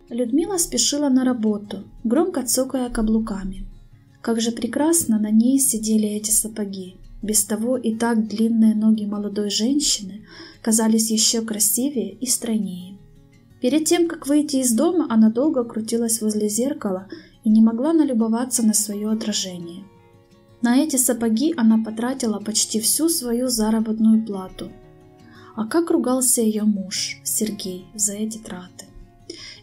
Людмила спешила на работу, громко цокая каблуками. Как же прекрасно на ней сидели эти сапоги. Без того и так длинные ноги молодой женщины казались еще красивее и стройнее. Перед тем, как выйти из дома, она долго крутилась возле зеркала и не могла налюбоваться на свое отражение. На эти сапоги она потратила почти всю свою заработную плату. А как ругался ее муж, Сергей, за эти траты.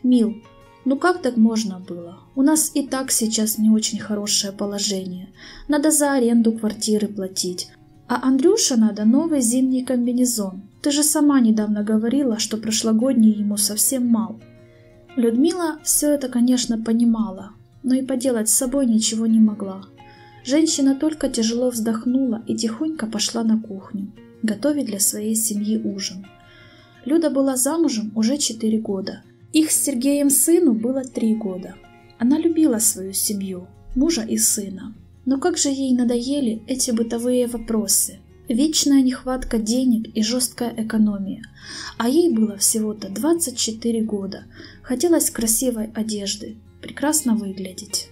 «Мил, ну как так можно было? У нас и так сейчас не очень хорошее положение. Надо за аренду квартиры платить. А Андрюше надо новый зимний комбинезон. Ты же сама недавно говорила, что прошлогодний ему совсем мал». Людмила все это, конечно, понимала, но и поделать с собой ничего не могла. Женщина только тяжело вздохнула и тихонько пошла на кухню, готовить для своей семьи ужин. Люда была замужем уже 4 года. Их с Сергеем сыну было 3 года. Она любила свою семью, мужа и сына. Но как же ей надоели эти бытовые вопросы, вечная нехватка денег и жесткая экономия. А ей было всего-то 24 года. Хотелось красивой одежды, прекрасно выглядеть.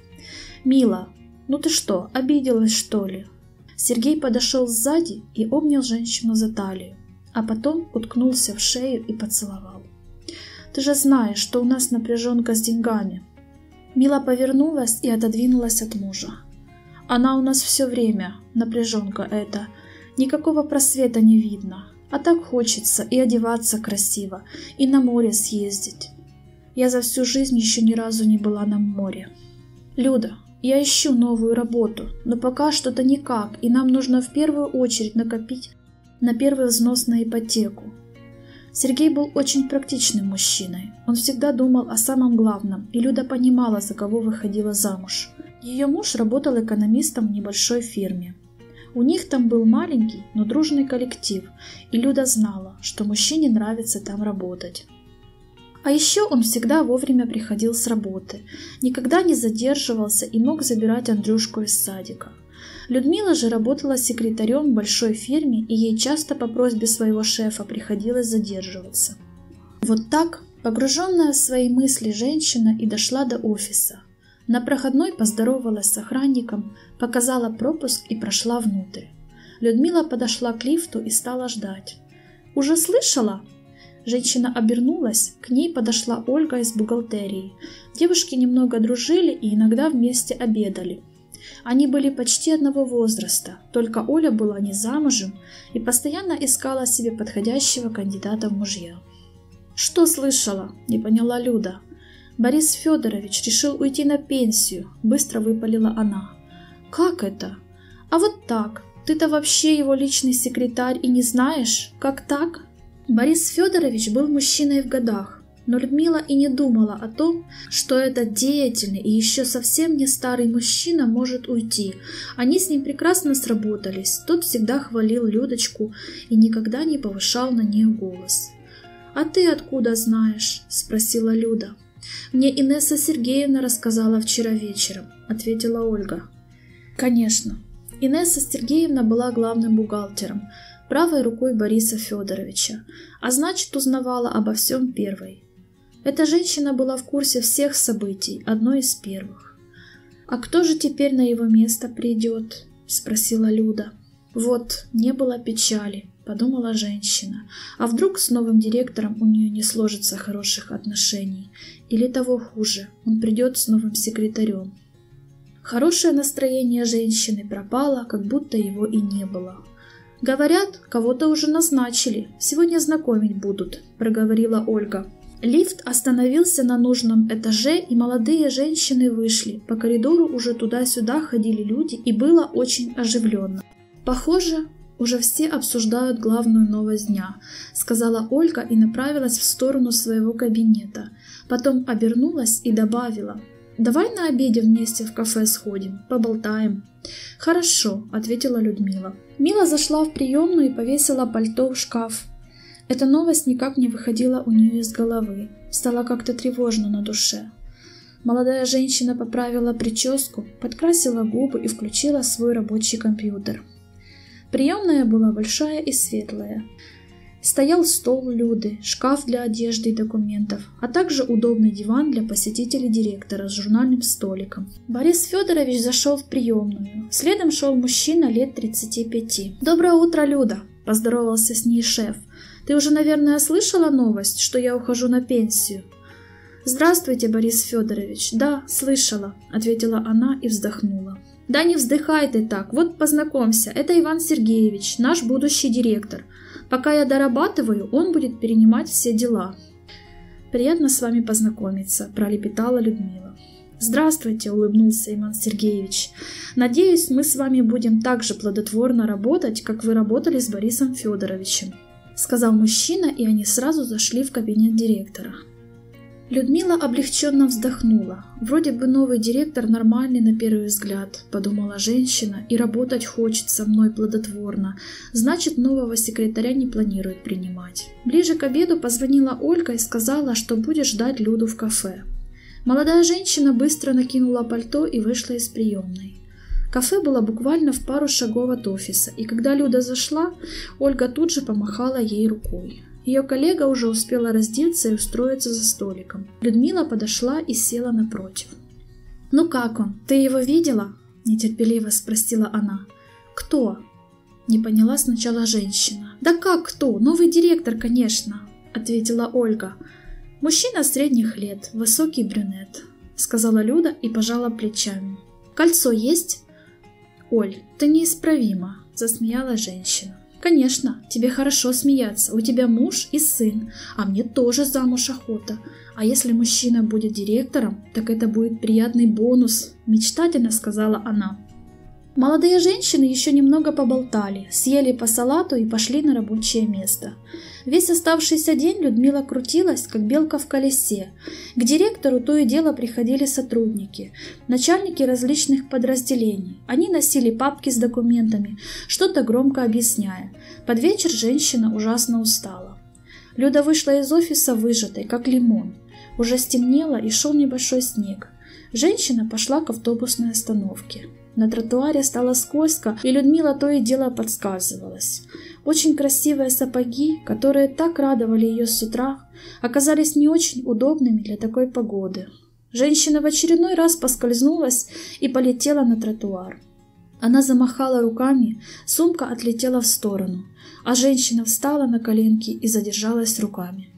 «Мила, ну ты что, обиделась что ли?» Сергей подошел сзади и обнял женщину за талию, а потом уткнулся в шею и поцеловал. «Ты же знаешь, что у нас напряженка с деньгами». Мила повернулась и отодвинулась от мужа. «Она у нас все время, напряженка эта. Никакого просвета не видно. А так хочется и одеваться красиво, и на море съездить. Я за всю жизнь еще ни разу не была на море. Люда, я ищу новую работу, но пока что-то никак, и нам нужно в первую очередь накопить на первый взнос на ипотеку». Сергей был очень практичным мужчиной. Он всегда думал о самом главном, и Люда понимала, за кого выходила замуж. Ее муж работал экономистом в небольшой фирме. У них там был маленький, но дружный коллектив, и Люда знала, что мужчине нравится там работать. А еще он всегда вовремя приходил с работы, никогда не задерживался и мог забирать Андрюшку из садика. Людмила же работала секретарем в большой фирме, и ей часто по просьбе своего шефа приходилось задерживаться. Вот так, погруженная в свои мысли, женщина и дошла до офиса. На проходной поздоровалась с охранником, показала пропуск и прошла внутрь. Людмила подошла к лифту и стала ждать. «Уже слышала?» Женщина обернулась, к ней подошла Ольга из бухгалтерии. Девушки немного дружили и иногда вместе обедали. Они были почти одного возраста, только Оля была не замужем и постоянно искала себе подходящего кандидата в мужья. «Что слышала?» – не поняла Люда. «Борис Федорович решил уйти на пенсию», – быстро выпалила она. «Как это? А вот так. Ты-то вообще его личный секретарь и не знаешь? Как так?» Борис Федорович был мужчиной в годах. Но Людмила и не думала о том, что этот деятельный и еще совсем не старый мужчина может уйти. Они с ним прекрасно сработались, тот всегда хвалил Людочку и никогда не повышал на нее голос. «А ты откуда знаешь?» – спросила Люда. «Мне Инесса Сергеевна рассказала вчера вечером», – ответила Ольга. Конечно, Инесса Сергеевна была главным бухгалтером, правой рукой Бориса Федоровича, а значит узнавала обо всем первой. Эта женщина была в курсе всех событий, одной из первых. «А кто же теперь на его место придет?» – спросила Люда. «Вот, не было печали», – подумала женщина. «А вдруг с новым директором у нее не сложится хороших отношений? Или того хуже, он придет с новым секретарем?» Хорошее настроение женщины пропало, как будто его и не было. «Говорят, кого-то уже назначили, сегодня знакомить будут», – проговорила Ольга. Лифт остановился на нужном этаже, и молодые женщины вышли. По коридору уже туда-сюда ходили люди, и было очень оживленно. «Похоже, уже все обсуждают главную новость дня», — сказала Ольга и направилась в сторону своего кабинета. Потом обернулась и добавила: «Давай на обеде вместе в кафе сходим, поболтаем». «Хорошо», — ответила Людмила. Мила зашла в приемную и повесила пальто в шкаф. Эта новость никак не выходила у нее из головы, стало как-то тревожно на душе. Молодая женщина поправила прическу, подкрасила губы и включила свой рабочий компьютер. Приемная была большая и светлая. Стоял стол Люды, шкаф для одежды и документов, а также удобный диван для посетителей директора с журнальным столиком. Борис Федорович зашел в приемную. Следом шел мужчина лет 35. «Доброе утро, Люда!» – поздоровался с ней шеф. «Ты уже, наверное, слышала новость, что я ухожу на пенсию?» «Здравствуйте, Борис Федорович!» «Да, слышала», – ответила она и вздохнула. «Да не вздыхай ты так, вот познакомься, это Иван Сергеевич, наш будущий директор. Пока я дорабатываю, он будет перенимать все дела». «Приятно с вами познакомиться», – пролепетала Людмила. «Здравствуйте», – улыбнулся Иван Сергеевич. «Надеюсь, мы с вами будем так же плодотворно работать, как вы работали с Борисом Федоровичем», – сказал мужчина, и они сразу зашли в кабинет директора. Людмила облегченно вздохнула. «Вроде бы новый директор нормальный на первый взгляд», – подумала женщина, – «и работать хочет со мной плодотворно. Значит, нового секретаря не планирует принимать». Ближе к обеду позвонила Ольга и сказала, что будет ждать Люду в кафе. Молодая женщина быстро накинула пальто и вышла из приемной. Кафе было буквально в пару шагов от офиса, и когда Люда зашла, Ольга тут же помахала ей рукой. Ее коллега уже успела раздеться и устроиться за столиком. Людмила подошла и села напротив. «Ну как он? Ты его видела?» – нетерпеливо спросила она. «Кто?» – не поняла сначала женщина. «Да как кто? Новый директор, конечно!» – ответила Ольга. «Мужчина средних лет, высокий брюнет», – сказала Люда и пожала плечами. «Кольцо есть?» «Оль, ты неисправима», – засмеялась женщина. «Конечно, тебе хорошо смеяться, у тебя муж и сын, а мне тоже замуж охота. А если мужчина будет директором, так это будет приятный бонус», – мечтательно сказала она. Молодые женщины еще немного поболтали, съели по салату и пошли на рабочее место. Весь оставшийся день Людмила крутилась, как белка в колесе. К директору то и дело приходили сотрудники, начальники различных подразделений. Они носили папки с документами, что-то громко объясняя. Под вечер женщина ужасно устала. Люда вышла из офиса выжатой, как лимон. Уже стемнело и шел небольшой снег. Женщина пошла к автобусной остановке. На тротуаре стало скользко, и Людмила то и дело подсказывалась. Очень красивые сапоги, которые так радовали ее с утра, оказались не очень удобными для такой погоды. Женщина в очередной раз поскользнулась и полетела на тротуар. Она замахала руками, сумка отлетела в сторону, а женщина встала на коленки и задержалась руками.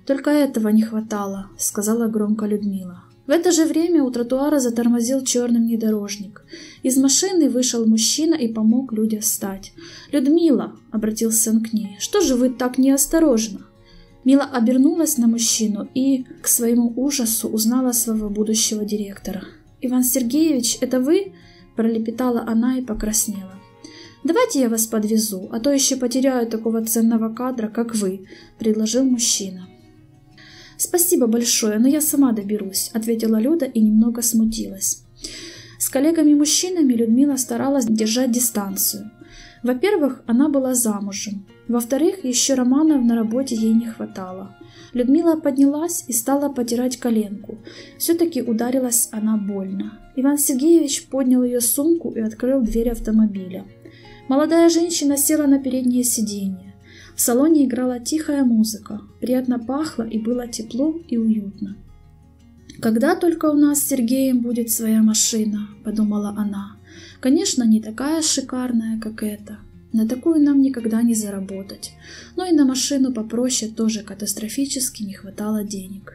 «Только этого не хватало», — сказала громко Людмила. В это же время у тротуара затормозил черный внедорожник. Из машины вышел мужчина и помог Люде встать. «Людмила», — обратился он к ней, — «что же вы так неосторожно?» Мила обернулась на мужчину и, к своему ужасу, узнала своего будущего директора. «Иван Сергеевич, это вы?» – пролепетала она и покраснела. «Давайте я вас подвезу, а то еще потеряю такого ценного кадра, как вы», – предложил мужчина. «Спасибо большое, но я сама доберусь», – ответила Люда и немного смутилась. С коллегами-мужчинами Людмила старалась держать дистанцию. Во-первых, она была замужем. Во-вторых, еще романов на работе ей не хватало. Людмила поднялась и стала потирать коленку. Все-таки ударилась она больно. Иван Сергеевич поднял ее сумку и открыл дверь автомобиля. Молодая женщина села на переднее сиденье. В салоне играла тихая музыка, приятно пахло и было тепло и уютно. «Когда только у нас с Сергеем будет своя машина», – подумала она. «Конечно, не такая шикарная, как эта. На такую нам никогда не заработать. Но и на машину попроще тоже катастрофически не хватало денег».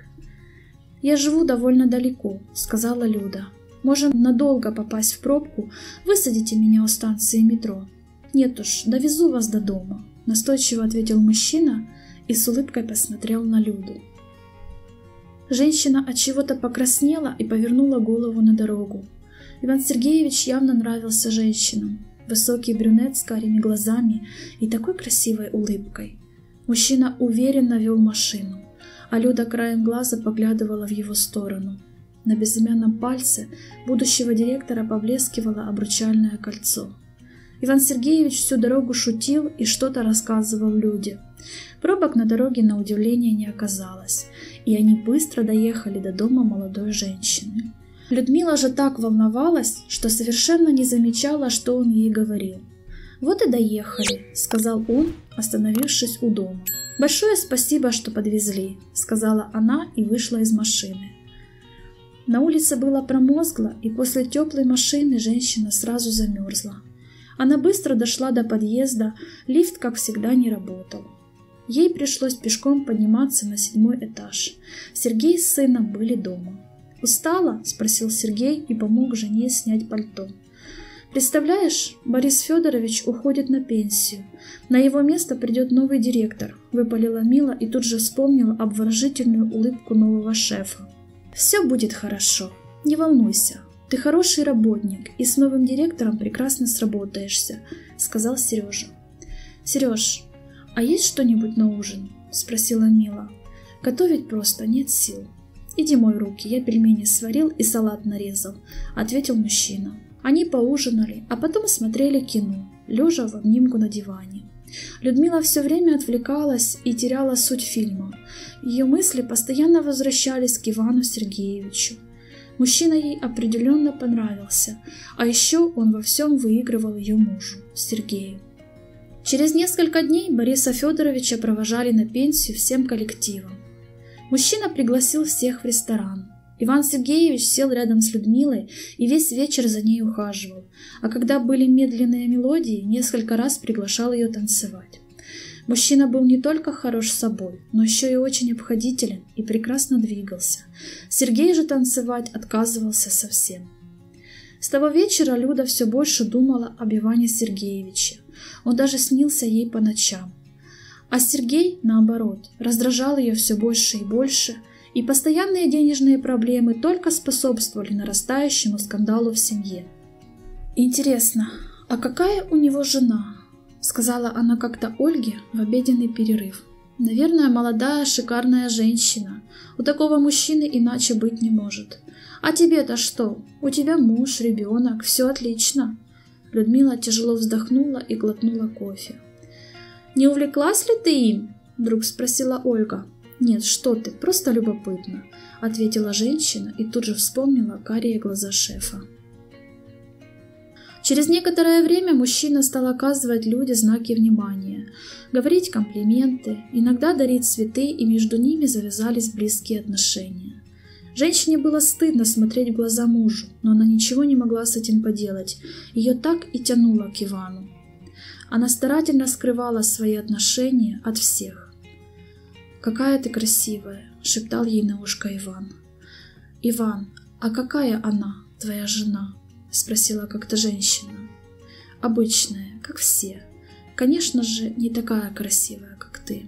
«Я живу довольно далеко», – сказала Люда. «Можем надолго попасть в пробку, высадите меня у станции метро». «Нет уж, довезу вас до дома», – настойчиво ответил мужчина и с улыбкой посмотрел на Люду. Женщина от чего-то покраснела и повернула голову на дорогу. Иван Сергеевич явно нравился женщинам. Высокий брюнет с карими глазами и такой красивой улыбкой. Мужчина уверенно вел машину, а Люда краем глаза поглядывала в его сторону. На безымянном пальце будущего директора поблескивало обручальное кольцо. Иван Сергеевич всю дорогу шутил и что-то рассказывал Люде. Пробок на дороге на удивление не оказалось, и они быстро доехали до дома молодой женщины. Людмила же так волновалась, что совершенно не замечала, что он ей говорил. «Вот и доехали», — сказал он, остановившись у дома. «Большое спасибо, что подвезли», — сказала она и вышла из машины. На улице было промозгло, и после теплой машины женщина сразу замерзла. Она быстро дошла до подъезда, лифт, как всегда, не работал. Ей пришлось пешком подниматься на 7-й этаж. Сергей с сыном были дома. «Устала?» — спросил Сергей и помог жене снять пальто. «Представляешь, Борис Федорович уходит на пенсию. На его место придет новый директор», — выпалила Мила и тут же вспомнила обворожительную улыбку нового шефа. «Все будет хорошо, не волнуйся. Ты хороший работник и с новым директором прекрасно сработаешься», — сказал Сережа. «Сереж, а есть что-нибудь на ужин?» — спросила Мила. «Готовить просто нет сил». «Иди мой руки, я пельмени сварил и салат нарезал», — ответил мужчина. Они поужинали, а потом смотрели кино, лежа в обнимку на диване. Людмила все время отвлекалась и теряла суть фильма. Ее мысли постоянно возвращались к Ивану Сергеевичу. Мужчина ей определенно понравился, а еще он во всем выигрывал ее мужу, Сергею. Через несколько дней Бориса Федоровича провожали на пенсию всем коллективом. Мужчина пригласил всех в ресторан. Иван Сергеевич сел рядом с Людмилой и весь вечер за ней ухаживал, а когда были медленные мелодии, несколько раз приглашал ее танцевать. Мужчина был не только хорош собой, но еще и очень обходителен и прекрасно двигался. Сергей же танцевать отказывался совсем. С того вечера Люда все больше думала об Иване Сергеевиче. Он даже снился ей по ночам. А Сергей, наоборот, раздражал ее все больше и больше, и постоянные денежные проблемы только способствовали нарастающему скандалу в семье. «Интересно, а какая у него жена?» — сказала она как-то Ольге в обеденный перерыв. «Наверное, молодая, шикарная женщина. У такого мужчины иначе быть не может. А тебе-то что? У тебя муж, ребенок, все отлично». Людмила тяжело вздохнула и глотнула кофе. «Не увлеклась ли ты им?» — вдруг спросила Ольга. «Нет, что ты, просто любопытно», — ответила женщина и тут же вспомнила карие глаза шефа. Через некоторое время мужчина стал оказывать Люде знаки внимания, говорить комплименты, иногда дарить цветы, и между ними завязались близкие отношения. Женщине было стыдно смотреть в глаза мужу, но она ничего не могла с этим поделать, ее так и тянуло к Ивану. Она старательно скрывала свои отношения от всех. «Какая ты красивая!» — шептал ей на ушко Иван. «Иван, а какая она, твоя жена?» — спросила как-то женщина. «Обычная, как все. Конечно же, не такая красивая, как ты».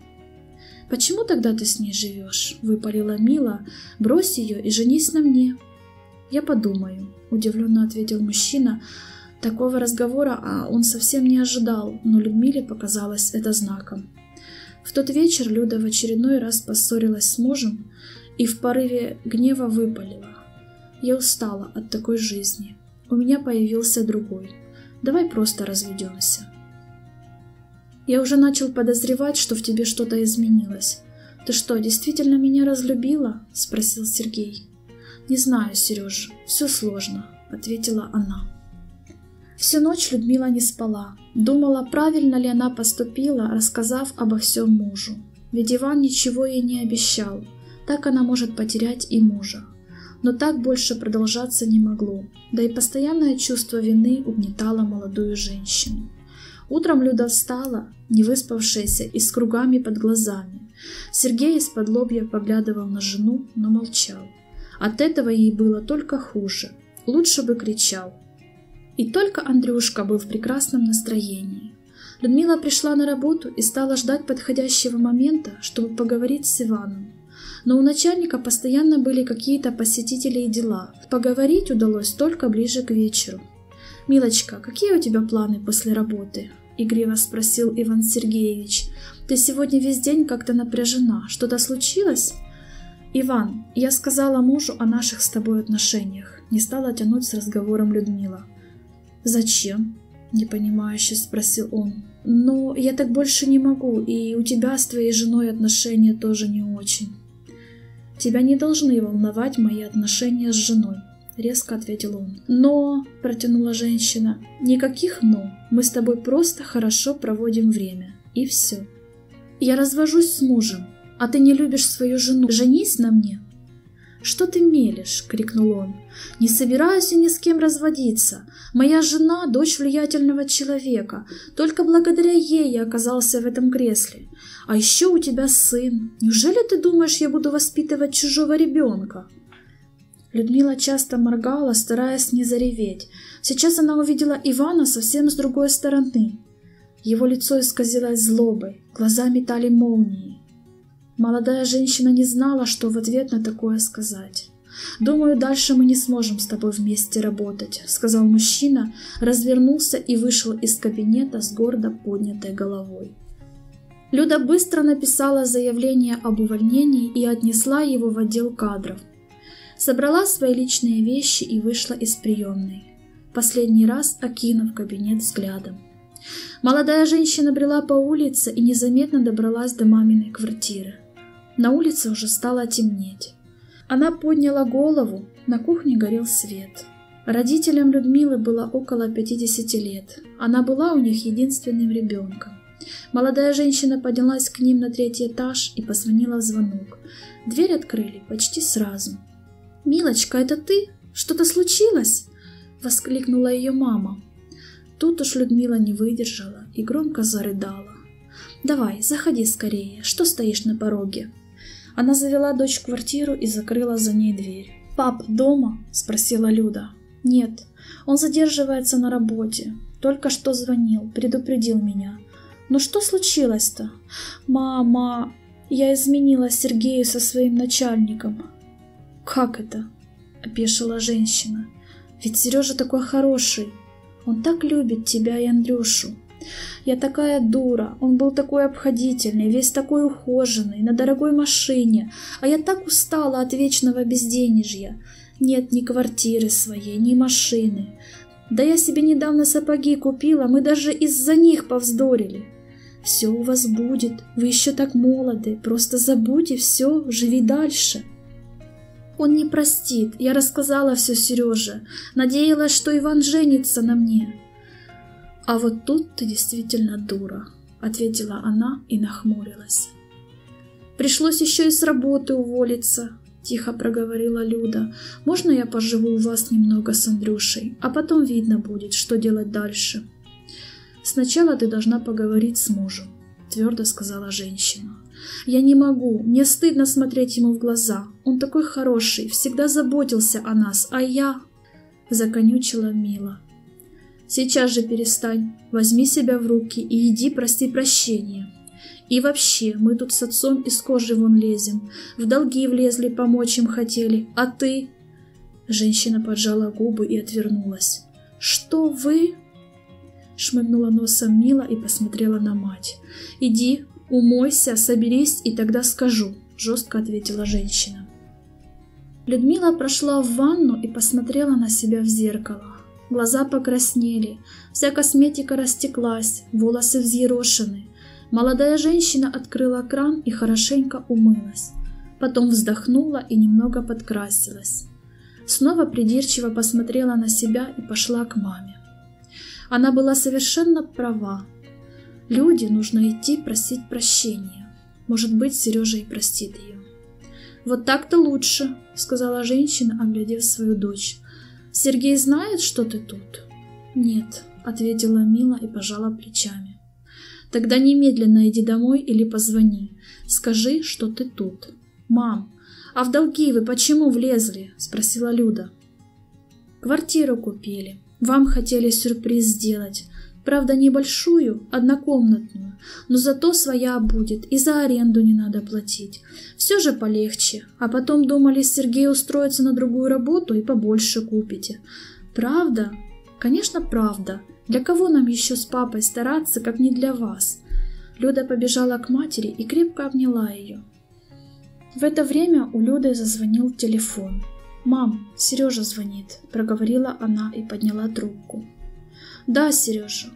«Почему тогда ты с ней живешь?» — выпалила Мила. «Брось ее и женись на мне». «Я подумаю», — удивленно ответил мужчина. Такого разговора он совсем не ожидал, но Людмиле показалось это знаком. В тот вечер Люда в очередной раз поссорилась с мужем и в порыве гнева выпалила: «Я устала от такой жизни. У меня появился другой. Давай просто разведемся». «Я уже начал подозревать, что в тебе что-то изменилось. Ты что, действительно меня разлюбила?» — спросил Сергей. «Не знаю, Сережа, все сложно», — ответила она. Всю ночь Людмила не спала, думала, правильно ли она поступила, рассказав обо всем мужу. Ведь Иван ничего ей не обещал, так она может потерять и мужа. Но так больше продолжаться не могло, да и постоянное чувство вины угнетало молодую женщину. Утром Люда встала, невыспавшаяся и с кругами под глазами. Сергей из-под лобья поглядывал на жену, но молчал. От этого ей было только хуже, лучше бы кричал. И только Андрюшка был в прекрасном настроении. Людмила пришла на работу и стала ждать подходящего момента, чтобы поговорить с Иваном. Но у начальника постоянно были какие-то посетители и дела. Поговорить удалось только ближе к вечеру. «Милочка, какие у тебя планы после работы?» — игриво спросил Иван Сергеевич. «Ты сегодня весь день как-то напряжена. Что-то случилось?» «Иван, я сказала мужу о наших с тобой отношениях», — не стала тянуть с разговором Людмила. «Зачем?» — непонимающе спросил он. «Ну, я так больше не могу, и у тебя с твоей женой отношения тоже не очень». «Тебя не должны волновать мои отношения с женой», — резко ответил он. «Но», — протянула женщина, — «никаких «но». Мы с тобой просто хорошо проводим время. И все. Я развожусь с мужем, а ты не любишь свою жену. Женись на мне». «Что ты мелешь?» — крикнул он. «Не собираюсь я ни с кем разводиться. Моя жена — дочь влиятельного человека. Только благодаря ей я оказался в этом кресле. А еще у тебя сын. Неужели ты думаешь, я буду воспитывать чужого ребенка?» Людмила часто моргала, стараясь не зареветь. Сейчас она увидела Ивана совсем с другой стороны. Его лицо исказилось злобой, глаза метали молнии. Молодая женщина не знала, что в ответ на такое сказать. «Думаю, дальше мы не сможем с тобой вместе работать», — сказал мужчина, развернулся и вышел из кабинета с гордо поднятой головой. Люда быстро написала заявление об увольнении и отнесла его в отдел кадров. Собрала свои личные вещи и вышла из приемной, последний раз окинув кабинет взглядом. Молодая женщина брела по улице и незаметно добралась до маминой квартиры. На улице уже стало темнеть. Она подняла голову, на кухне горел свет. Родителям Людмилы было около 50 лет. Она была у них единственным ребенком. Молодая женщина поднялась к ним на 3-й этаж и позвонила в звонок. Дверь открыли почти сразу. «Милочка, это ты? Что-то случилось?» — воскликнула ее мама. Тут уж Людмила не выдержала и громко зарыдала. «Давай, заходи скорее, что стоишь на пороге?» Она завела дочь в квартиру и закрыла за ней дверь. «Пап дома?» — спросила Люда. «Нет, он задерживается на работе. Только что звонил, предупредил меня. Ну что случилось-то?» «Мама, я изменила Сергею со своим начальником». «Как это?» — опешила женщина. «Ведь Сережа такой хороший. Он так любит тебя и Андрюшу. Я такая дура, он был такой обходительный, весь такой ухоженный, на дорогой машине, а я так устала от вечного безденежья. Нет ни квартиры своей, ни машины. Да я себе недавно сапоги купила, мы даже из-за них повздорили. Все у вас будет, вы еще так молоды, просто забудь и все, живи дальше». «Он не простит, я рассказала все Сереже, надеялась, что Иван женится на мне». «А вот тут ты действительно дура», — ответила она и нахмурилась. «Пришлось еще и с работы уволиться», — тихо проговорила Люда. «Можно я поживу у вас немного с Андрюшей, а потом видно будет, что делать дальше?» «Сначала ты должна поговорить с мужем», — твердо сказала женщина. «Я не могу, мне стыдно смотреть ему в глаза. Он такой хороший, всегда заботился о нас, а я...» — законючила Мила. «Сейчас же перестань, возьми себя в руки и иди проси прощения. И вообще, мы тут с отцом из кожи вон лезем, в долги влезли, помочь им хотели, а ты...» Женщина поджала губы и отвернулась. «Что вы?» Шмыгнула носом Мила и посмотрела на мать. «Иди, умойся, соберись, и тогда скажу», — жестко ответила женщина. Людмила прошла в ванну и посмотрела на себя в зеркало. Глаза покраснели, вся косметика растеклась, волосы взъерошены. Молодая женщина открыла кран и хорошенько умылась. Потом вздохнула и немного подкрасилась. Снова придирчиво посмотрела на себя и пошла к маме. Она была совершенно права. Люде нужно идти просить прощения. Может быть, Сережа и простит ее. «Вот так-то лучше», — сказала женщина, оглядев свою дочь. «Сергей знает, что ты тут?» «Нет», — ответила Мила и пожала плечами. «Тогда немедленно иди домой или позвони. Скажи, что ты тут». «Мам, а в долги вы почему влезли?» — спросила Люда. «Квартиру купили. Вам хотели сюрприз сделать. Правда, небольшую, однокомнатную, но зато своя будет, и за аренду не надо платить. Все же полегче. А потом думали, Сергей устроится на другую работу и побольше купите». «Правда?» «Конечно, правда. Для кого нам еще с папой стараться, как не для вас?» Люда побежала к матери и крепко обняла ее. В это время у Люды зазвонил телефон. «Мам, Сережа звонит», — проговорила она и подняла трубку. «Да, Сережа.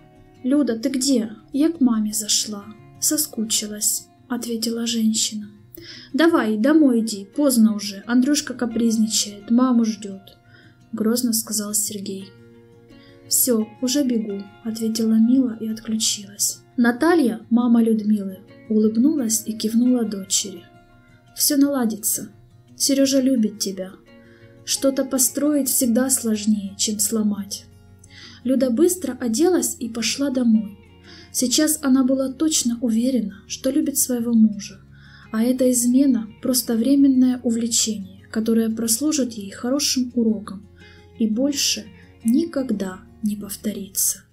Люда, ты где? Я к маме зашла. Соскучилась», — ответила женщина. «Давай, домой иди, поздно уже, Андрюшка капризничает, маму ждет». — грозно сказал Сергей. «Все, уже бегу», — ответила Мила и отключилась. Наталья, мама Людмилы, улыбнулась и кивнула дочери. «Все наладится. Сережа любит тебя. Что-то построить всегда сложнее, чем сломать». Люда быстро оделась и пошла домой. Сейчас она была точно уверена, что любит своего мужа, а эта измена – просто временное увлечение, которое прослужит ей хорошим уроком и больше никогда не повторится.